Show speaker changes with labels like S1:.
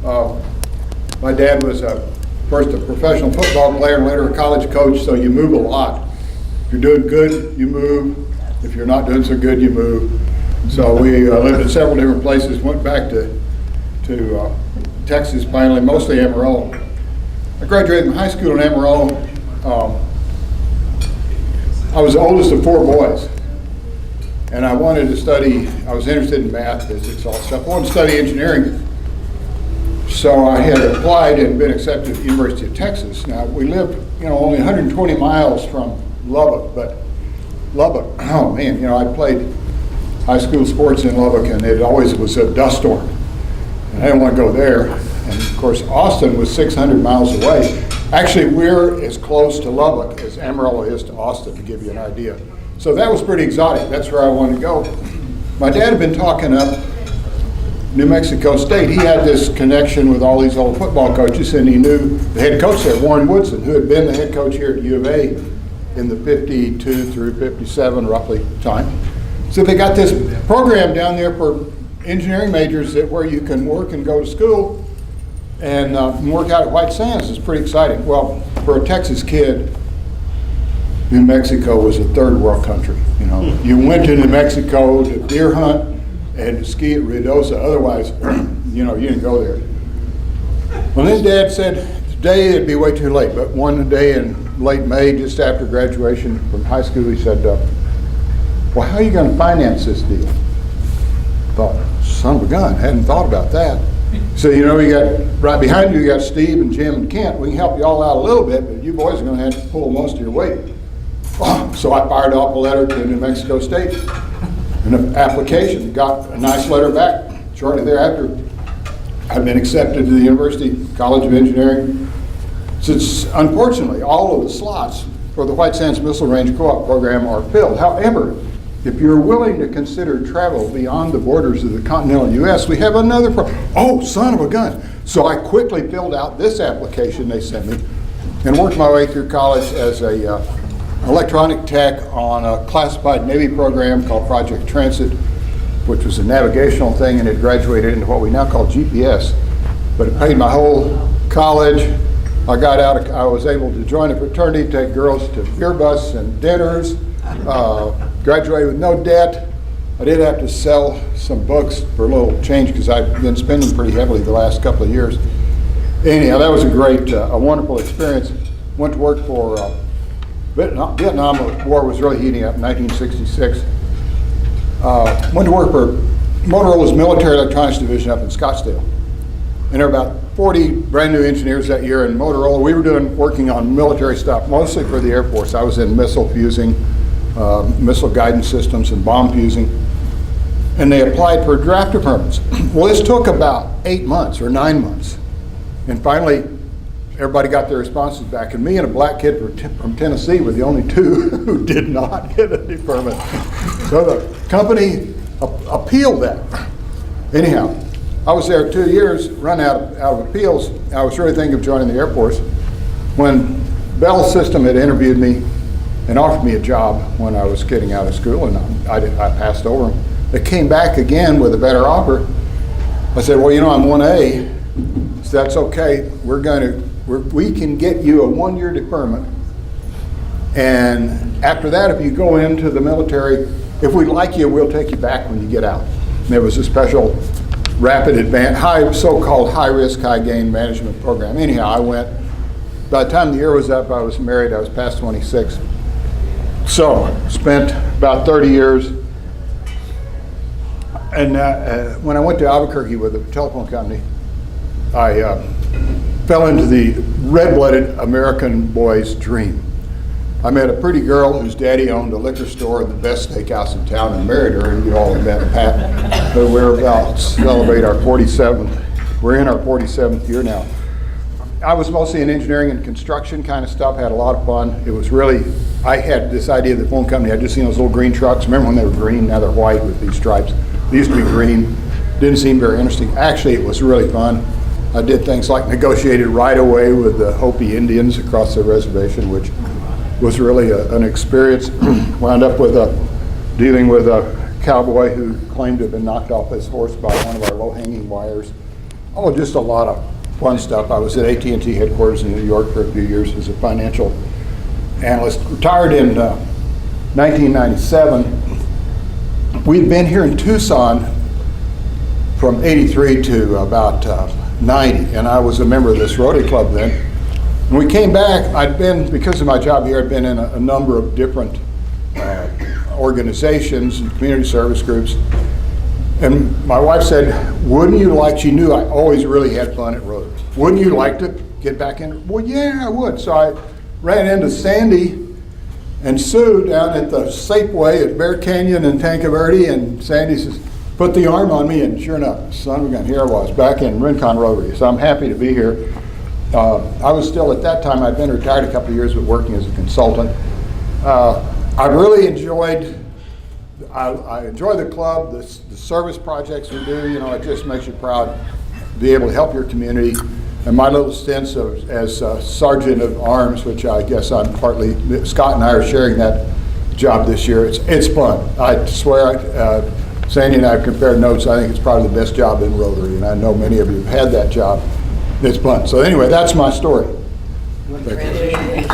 S1: Uh, my dad was first a professional football player and later a college coach, so you move a lot. If you're doing good, you move. If you're not doing so good, you move. So we lived in several different places, went back to Texas finally, mostly Amarillo. I graduated from high school in Amarillo. I was the oldest of 4 boys, and I wanted to study, I was interested in math, physics, all that stuff. I wanted to study engineering. So I had applied and been accepted at the University of Texas. Now, we lived, only 120 miles from Lubbock, but Lubbock, oh man, I played high school sports in Lubbock, and it always was a dust storm. And I didn't want to go there. And of course, Austin was 600 miles away. Actually, we're as close to Lubbock as Amarillo is to Austin, to give you an idea. So that was pretty exotic. That's where I wanted to go. My dad had been talking up New Mexico State. He had this connection with all these old football coaches, and he knew the head coach there, Warren Woodson, who had been the head coach here at U of A in the 52 through 57 roughly time. So they got this program down there for engineering majors where you can work and go to school and work out at White Sands. Is pretty exciting. Well, for a Texas kid, New Mexico was a third world country. You went to New Mexico to deer hunt and to ski at Ruidoso. Otherwise, you didn't go there. Well, then Dad said today it'd be way too late. But one day in late May, just after graduation from high school, he said, "Well, how are you going to finance this deal?" Thought, son of a gun, hadn't thought about that. So, you got right behind you, you got Steve and Jim and Kent. We can help you all out a little bit, but you boys are going to have to pull most of your weight. So I fired off a letter to New Mexico State, an application, got a nice letter back. Shortly thereafter, I've been accepted to the University College of Engineering. Since, unfortunately, all of the slots for the White Sands Missile Range Co-op program are filled. However, if you're willing to consider travel beyond the borders of the continental U.S., we have another oh, son of a gun. So I quickly filled out this application they sent me and worked my way through college as a electronic tech on a classified Navy program called Project Transit, which was a navigational thing, and it graduated into what we now call GPS. But it paid my whole college. I got out, I was able to join a fraternity, take girls to beer bus and dinners, graduated with no debt. I did have to sell some books for a little change because I've been spending pretty heavily the last couple of years. Anyhow, that was a great, a wonderful experience. Went to work for Vietnam War was really heating up in 1966. Went to work for Motorola's military electronics division up in Scottsdale. And there were about 40 brand new engineers that year in Motorola. We were working on military stuff, mostly for the Air Force. I was in missile fusing, missile guidance systems, and bomb fusing. And they applied for drafter permits. Well, this took about 8 months or 9 months. And finally, everybody got their responses back. And me and a black kid from Tennessee were the only 2 who did not get a permit. So the company appealed that. Anyhow, I was there 2 years, run out of appeals. I was really thinking of joining the Air Force when Bell System had interviewed me and offered me a job when I was getting out of school, and I passed over them. They came back again with a better offer. I said, well, I'm 1A, so that's okay. We can get you a 1-year deferment, and after that, if you go into the military, if we like you, we'll take you back when you get out. And there was a special rapid advance, so-called high-risk, high-gain management program. Anyhow, I went. By the time the year was up, I was married. I was past 26. So, spent about 30 years. And when I went to Albuquerque with a telephone company, I fell into the red-blooded American boy's dream. I met a pretty girl whose daddy owned a liquor store and the best steakhouse in town and married her, and you all met Pat. But we're about to celebrate our 47th. We're in our 47th year now. I was mostly in engineering and construction kind of stuff, had a lot of fun. It was really, I had this idea of the phone company. I'd just seen those little green trucks. Remember when they were green? Now they're white with these stripes. They used to be green. Didn't seem very interesting. Actually, it was really fun. I did things like negotiated right away with the Hopi Indians across the reservation, which was really an experience. Wound up with dealing with a cowboy who claimed to have been knocked off his horse by one of our low-hanging wires. Oh, just a lot of fun stuff. I was at AT&T headquarters in New York for a few years as a financial analyst. Retired in 1997. We'd been here in Tucson from 83 to about 90, and I was a member of this Rotary Club then. When we came back, I'd been, because of my job here, I'd been in a number of different organizations and community service groups. And my wife said, wouldn't you like, she knew I always really had fun at Rotary. Wouldn't you like to get back in? Well, yeah, I would. So I ran into Sandy and Sue down at the Safeway at Bear Canyon in Tanque Verde, and Sandy says, put the arm on me, and sure enough, son of a gun, here I was, back in Rincon Rotary. So I'm happy to be here. I was still, at that time, I'd been retired a couple of years, but working as a consultant. I really enjoyed, I enjoy the club, the service projects we do. You know, it just makes you proud to be able to help your community. And my little stints as Sergeant of Arms, which I guess I'm partly, Scott and I are sharing that job this year. It's fun. I swear, Sandy and I have compared notes. I think it's probably the best job in Rotary, and I know many of you have had that job. It's fun. So anyway, that's my story.
S2: Transition.